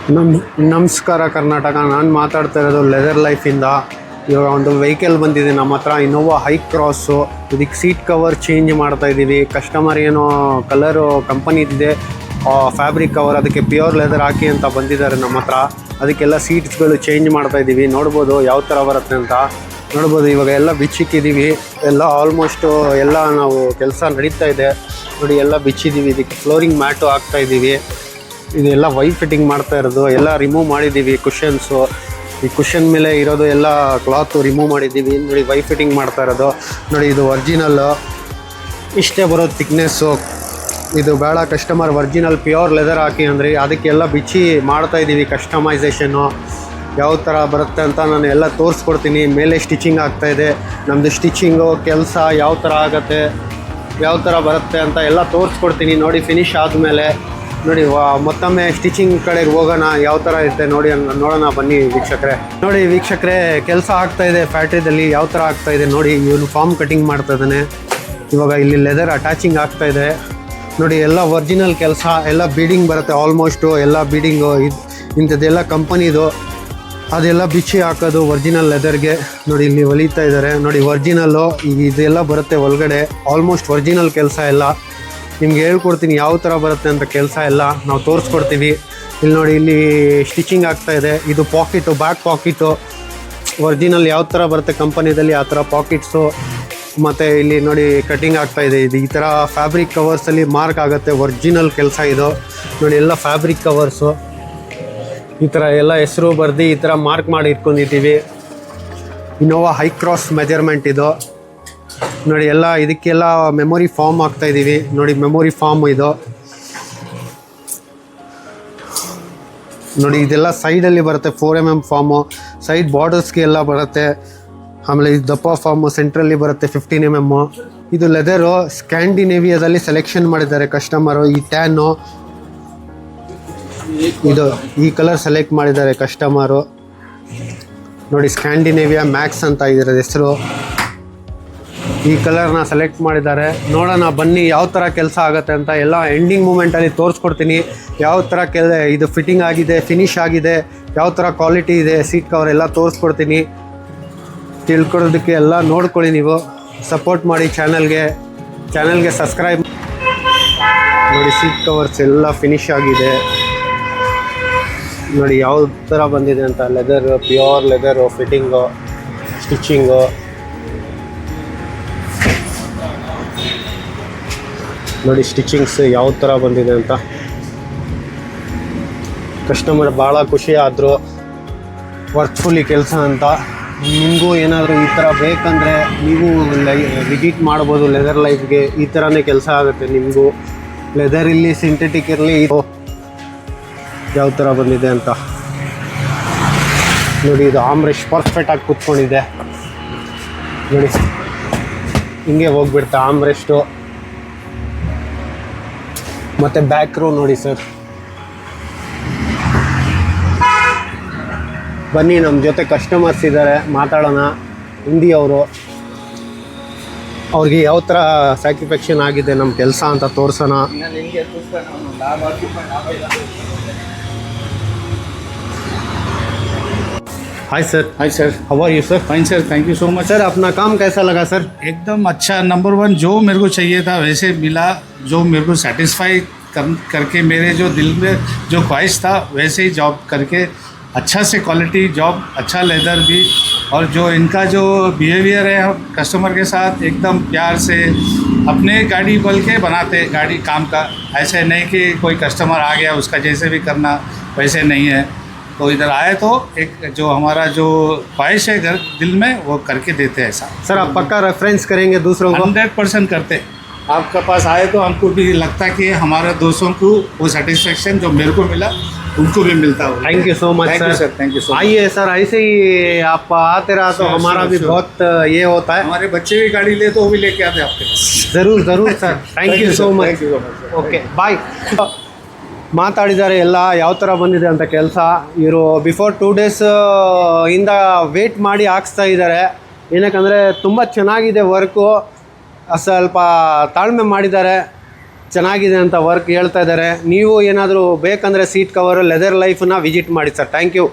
ನಮಸ್ಕಾರ ಕರ್ನಾಟಕ. ನಾನು ಮಾತಾಡ್ತಾ ಇರೋದು ಲೆದರ್ ಲೈಫಿಂದ. ಇವಾಗ ಒಂದು ವೆಹಿಕಲ್ ಬಂದಿದೆ ನಮ್ಮ ಹತ್ರ, ಇನೋವಾ ಹೈ ಕ್ರಾಸು. ಇದಕ್ಕೆ ಸೀಟ್ ಕವರ್ ಚೇಂಜ್ ಮಾಡ್ತಾಯಿದ್ದೀವಿ. ಕಸ್ಟಮರ್ ಏನೋ ಕಲರು ಕಂಪನಿದಿದೆ ಫ್ಯಾಬ್ರಿಕ್ ಕವರ್, ಅದಕ್ಕೆ ಪ್ಯೂರ್ ಲೆದರ್ ಹಾಕಿ ಅಂತ ಬಂದಿದ್ದಾರೆ ನಮ್ಮ ಹತ್ರ. ಅದಕ್ಕೆಲ್ಲ ಸೀಟ್ಸ್ಗಳು ಚೇಂಜ್ ಮಾಡ್ತಾಯಿದ್ದೀವಿ. ನೋಡ್ಬೋದು ಯಾವ ಥರ ಬರುತ್ತೆ ಅಂತ ನೋಡ್ಬೋದು. ಇವಾಗ ಎಲ್ಲ ಬಿಚ್ಚಿಕ್ಕಿದ್ದೀವಿ, ಎಲ್ಲ ಆಲ್ಮೋಸ್ಟು ಎಲ್ಲ ನಾವು ಕೆಲಸ ನಡೀತಾ ಇದೆ ನೋಡಿ. ಎಲ್ಲ ಬಿಚ್ಚಿದ್ದೀವಿ. ಇದಕ್ಕೆ ಫ್ಲೋರಿಂಗ್ ಮ್ಯಾಟು ಹಾಕ್ತಾಯಿದ್ದೀವಿ. ಇದೆಲ್ಲ ವೈರ್ ಫಿಟ್ಟಿಂಗ್ ಮಾಡ್ತಾ ಇರೋದು. ಎಲ್ಲ ರಿಮೂವ್ ಮಾಡಿದ್ದೀವಿ ಕುಷನ್ಸು. ಈ ಕುಷನ್ ಮೇಲೆ ಇರೋದು ಎಲ್ಲ ಕ್ಲಾತು ರಿಮೂವ್ ಮಾಡಿದ್ದೀವಿ ನೋಡಿ. ವೈರ್ ಫಿಟ್ಟಿಂಗ್ ಮಾಡ್ತಾ ಇರೋದು ನೋಡಿ. ಇದು ಒರ್ಜಿನಲ್ಲು, ಇಷ್ಟೇ ಬರೋದು ಥಿಕ್ನೆಸ್ಸು. ಇದು ಬೇಡ ಕಸ್ಟಮರ್ ಒರ್ಜಿನಲ್ ಪ್ಯೂರ್ ಲೆದರ್ ಹಾಕಿ ಅಂದರೆ ಅದಕ್ಕೆಲ್ಲ ಬಿಚ್ಚಿ ಮಾಡ್ತಾಯಿದ್ದೀವಿ. ಕಸ್ಟಮೈಸೇಷನ್ನು ಯಾವ ಥರ ಬರುತ್ತೆ ಅಂತ ನಾನು ಎಲ್ಲ ತೋರಿಸ್ಕೊಡ್ತೀನಿ. ಮೇಲೆ ಸ್ಟಿಚಿಂಗ್ ಆಗ್ತಾಯಿದೆ. ನಮ್ಮದು ಸ್ಟಿಚಿಂಗು ಕೆಲಸ ಯಾವ ಥರ ಆಗುತ್ತೆ, ಯಾವ ಥರ ಬರುತ್ತೆ ಅಂತ ಎಲ್ಲ ತೋರಿಸ್ಕೊಡ್ತೀನಿ ನೋಡಿ. ಫಿನಿಶ್ ಆದಮೇಲೆ ನೋಡಿ ಮತ್ತೊಮ್ಮೆ ಸ್ಟಿಚಿಂಗ್ ಕಡೆಗೆ ಹೋಗೋಣ, ಯಾವ ಥರ ಇರುತ್ತೆ ನೋಡಿ. ನೋಡೋಣ ಬನ್ನಿ ವೀಕ್ಷಕರೇ. ನೋಡಿ ವೀಕ್ಷಕರೇ, ಕೆಲಸ ಆಗ್ತಾಯಿದೆ ಫ್ಯಾಕ್ಟ್ರಿದಲ್ಲಿ. ಯಾವ ಥರ ಆಗ್ತಾಯಿದೆ ನೋಡಿ. ಇವನು ಫಾರ್ಮ್ ಕಟಿಂಗ್ ಮಾಡ್ತಾ ಇದ್ದಾನೆ. ಇವಾಗ ಇಲ್ಲಿ ಲೆದರ್ ಅಟ್ಯಾಚಿಂಗ್ ಆಗ್ತಾಯಿದೆ ನೋಡಿ. ಎಲ್ಲ ಒರಿಜಿನಲ್ ಕೆಲಸ, ಎಲ್ಲ ಬೀಡಿಂಗ್ ಬರುತ್ತೆ ಆಲ್ಮೋಸ್ಟು. ಎಲ್ಲ ಬೀಡಿಂಗು ಇಂಥದ್ದೆಲ್ಲ ಕಂಪನಿದು. ಅದೆಲ್ಲ ಬಿಚ್ಚಿ ಹಾಕೋದು ಒರಿಜಿನಲ್ ಲೆದರ್ಗೆ ನೋಡಿ. ಇಲ್ಲಿ ಹೊಲಿತಾ ಇದ್ದಾರೆ ನೋಡಿ. ಒರಿಜಿನಲ್ಲು ಇದೆಲ್ಲ ಬರುತ್ತೆ ಒಳಗಡೆ. ಆಲ್ಮೋಸ್ಟ್ ಒರಿಜಿನಲ್ ಕೆಲಸ ಎಲ್ಲ ನಿಮ್ಗೆ ಹೇಳ್ಕೊಡ್ತೀನಿ ಯಾವ ಥರ ಬರುತ್ತೆ ಅಂತ. ಕೆಲಸ ಎಲ್ಲ ನಾವು ತೋರಿಸ್ಕೊಡ್ತೀವಿ. ಇಲ್ಲಿ ನೋಡಿ, ಇಲ್ಲಿ ಸ್ಟಿಚಿಂಗ್ ಆಗ್ತಾಯಿದೆ. ಇದು ಪಾಕೆಟು, ಬ್ಯಾಕ್ ಪಾಕೆಟು ಒರಿಜಿನಲ್ ಯಾವ ಥರ ಬರುತ್ತೆ ಕಂಪನಿದಲ್ಲಿ ಆ ಥರ ಪಾಕೆಟ್ಸು. ಮತ್ತು ಇಲ್ಲಿ ನೋಡಿ ಕಟಿಂಗ್ ಆಗ್ತಾಯಿದೆ. ಇದು ಈ ಥರ ಫ್ಯಾಬ್ರಿಕ್ ಕವರ್ಸಲ್ಲಿ ಮಾರ್ಕ್ ಆಗುತ್ತೆ. ಒರಿಜಿನಲ್ ಕೆಲಸ ಇದು ನೋಡಿ. ಎಲ್ಲ ಫ್ಯಾಬ್ರಿಕ್ ಕವರ್ಸು ಈ ಥರ ಎಲ್ಲ ಹೆಸರು ಬರೆದು ಈ ಥರ ಮಾರ್ಕ್ ಮಾಡಿ ಇಟ್ಕೊಂಡಿದ್ದೀವಿ. ಇನೋವಾ ಹೈ ಕ್ರಾಸ್ ಮೆಜರ್ಮೆಂಟ್ ಇದು ನೋಡಿ. ಎಲ್ಲ ಇದಕ್ಕೆಲ್ಲ ಮೆಮೊರಿ ಫಾರ್ಮ್ ಹಾಕ್ತಾಯಿದ್ದೀವಿ ನೋಡಿ. ಮೆಮೊರಿ ಫಾರ್ಮ್ ಇದು ನೋಡಿ. ಇದೆಲ್ಲ ಸೈಡಲ್ಲಿ ಬರುತ್ತೆ 4mm ಫಾರ್ಮು. ಸೈಡ್ ಬಾರ್ಡರ್ಸ್ಗೆ ಎಲ್ಲ ಬರುತ್ತೆ. ಆಮೇಲೆ ಇದು ದಪ್ಪ ಫಾರ್ಮು ಸೆಂಟ್ರಲ್ಲಿ ಬರುತ್ತೆ 15mm. ಇದು ಲೆದರು ಸ್ಕ್ಯಾಂಡಿನೇವಿಯಾದಲ್ಲಿ ಸೆಲೆಕ್ಷನ್ ಮಾಡಿದ್ದಾರೆ ಕಸ್ಟಮರು. ಈ ಟ್ಯಾನು ಇದು ಈ ಕಲರ್ ಸೆಲೆಕ್ಟ್ ಮಾಡಿದ್ದಾರೆ ಕಸ್ಟಮರು ನೋಡಿ. ಸ್ಕ್ಯಾಂಡಿನೇವಿಯಾ ಮ್ಯಾಕ್ಸ್ ಅಂತ ಇದರ ಹೆಸರು. ಈ ಕಲರ್ನ ಸೆಲೆಕ್ಟ್ ಮಾಡಿದ್ದಾರೆ. ನೋಡೋಣ ಬನ್ನಿ ಯಾವ ಥರ ಕೆಲಸ ಆಗುತ್ತೆ ಅಂತ. ಎಲ್ಲ ಎಂಡಿಂಗ್ ಮೂಮೆಂಟಲ್ಲಿ ತೋರಿಸ್ಕೊಡ್ತೀನಿ ಯಾವ ಥರ ಇದು ಫಿಟ್ಟಿಂಗ್ ಆಗಿದೆ, ಫಿನಿಶ್ ಆಗಿದೆ, ಯಾವ ಥರ ಕ್ವಾಲಿಟಿ ಇದೆ, ಸೀಟ್ ಕವರ್ ಎಲ್ಲ ತೋರಿಸ್ಕೊಡ್ತೀನಿ. ತಿಳ್ಕೊಳ್ಳೋದಕ್ಕೆ ಎಲ್ಲ ನೋಡ್ಕೊಳ್ಳಿ. ನೀವು ಸಪೋರ್ಟ್ ಮಾಡಿ ಚಾನಲ್ಗೆ ಸಬ್ಸ್ಕ್ರೈಬ್ ನೋಡಿ. ಸೀಟ್ ಕವರ್ಸ್ ಎಲ್ಲ ಫಿನಿಶ್ ಆಗಿದೆ ನೋಡಿ. ಯಾವ ಥರ ಬಂದಿದೆ ಅಂತ. Leather, pure leather, fitting, stitching ನೋಡಿ. ಸ್ಟಿಚಿಂಗ್ಸ್ ಯಾವ ಥರ ಬಂದಿದೆ ಅಂತ. ಕಸ್ಟಮರ್ ಭಾಳ ಖುಷಿ ಆದರು ವರ್ಕ್ಫುಲ್ಲಿ ಕೆಲಸ ಅಂತ. ನಿಮಗೂ ಏನಾದರೂ ಈ ಥರ ಬೇಕಂದರೆ ನೀವು ವಿಸಿಟ್ ಮಾಡ್ಬೋದು ಲೆದರ್ ಲೈಫ್ಗೆ. ಈ ಥರನೇ ಕೆಲಸ ಆಗುತ್ತೆ ನಿಮಗೂ. ಲೆದರ್ ಇರಲಿ, ಸಿಂಥೆಟಿಕ್ ಇರಲಿ, ಯಾವ ಥರ ಬಂದಿದೆ ಅಂತ ನೋಡಿ. ಇದು ಆಮ್ರೆಸ್ಟ್ ಪರ್ಫೆಕ್ಟಾಗಿ ಕೂತ್ಕೊಂಡಿದೆ ನೋಡಿ. ಹಿಂಗೆ ಹೋಗ್ಬಿಡ್ತಾ ಆಮ್ರೆಸ್ಟು. ಮತ್ತು ಬ್ಯಾಕ್ ರೋ ನೋಡಿ ಸರ್. ಬನ್ನಿ ನಮ್ಮ ಜೊತೆ ಕಸ್ಟಮರ್ಸ್ ಇದ್ದಾರೆ, ಮಾತಾಡೋಣ. ಹಿಂದಿ ಅವರು, ಅವ್ರಿಗೆ ಯಾವ ಥರ ಸ್ಯಾಟಿಸ್ಫ್ಯಾಕ್ಷನ್ ಆಗಿದೆ ನಮ್ಮ ಕೆಲಸ ಅಂತ ತೋರಿಸೋಣ. Hi sir. Hi sir. How are you sir? Fine sir, thank you so much. Sir अपना काम कैसा लगा सर? एकदम अच्छा, नंबर 1 जो मेरे को चाहिए था वैसे मिला. जो मेरे को सेटिस्फाई करके मेरे जो दिल में जो ख्वाहिश था वैसे ही जॉब करके अच्छा से क्वालिटी जॉब, अच्छा लेदर भी. और जो इनका जो बिहेवियर है कस्टमर के साथ एकदम प्यार से अपने गाड़ी बोल के बनाते गाड़ी काम का. ऐसे नहीं कि कोई कस्टमर आ गया उसका जैसे भी करना, वैसे नहीं है. तो इधर आए तो एक जो हमारा जो ख्वाहिश है घर दिल में वो करके देते हैं ऐसा. सर आप पक्का रेफरेंस करेंगे दूसरों को? 100% करते. आपके पास आए तो हमको भी लगता है कि हमारे दोस्तों को वो सेटिस्फेक्शन जो मेरे को मिला उनको भी मिलता हो. Thank you so much sir. Thank you so much. आइए सर, ऐसे ही आप आते रहा तो हमारा भी बहुत ये होता है. हमारे बच्चे भी गाड़ी ले तो वो भी लेके आते आपके पास. ज़रूर ज़रूर sir. Thank you so much. Okay bye. ಮಾತಾಡಿದ್ದಾರೆ ಎಲ್ಲ ಯಾವ ಥರ ಬಂದಿದೆ ಅಂತ ಕೆಲಸ. ಇವರು ಬಿಫೋರ್ 2 days ಇಂದ ವೇಟ್ ಮಾಡಿ ಹಾಕ್ಸ್ತಾ ಇದ್ದಾರೆ. ಏನಕ್ಕಂದರೆ ತುಂಬ ಚೆನ್ನಾಗಿದೆ ವರ್ಕು. ಸ್ವಲ್ಪ ತಾಳ್ಮೆ ಮಾಡಿದ್ದಾರೆ. ಚೆನ್ನಾಗಿದೆ ಅಂತ ವರ್ಕ್ ಹೇಳ್ತಾ ಇದ್ದಾರೆ. ನೀವು ಏನಾದರೂ ಬೇಕಂದರೆ ಸೀಟ್ ಕವರ್ ಲೆದರ್ ಲೈಫನ್ನ ವಿಸಿಟ್ ಮಾಡಿ ಸರ್. Thank you.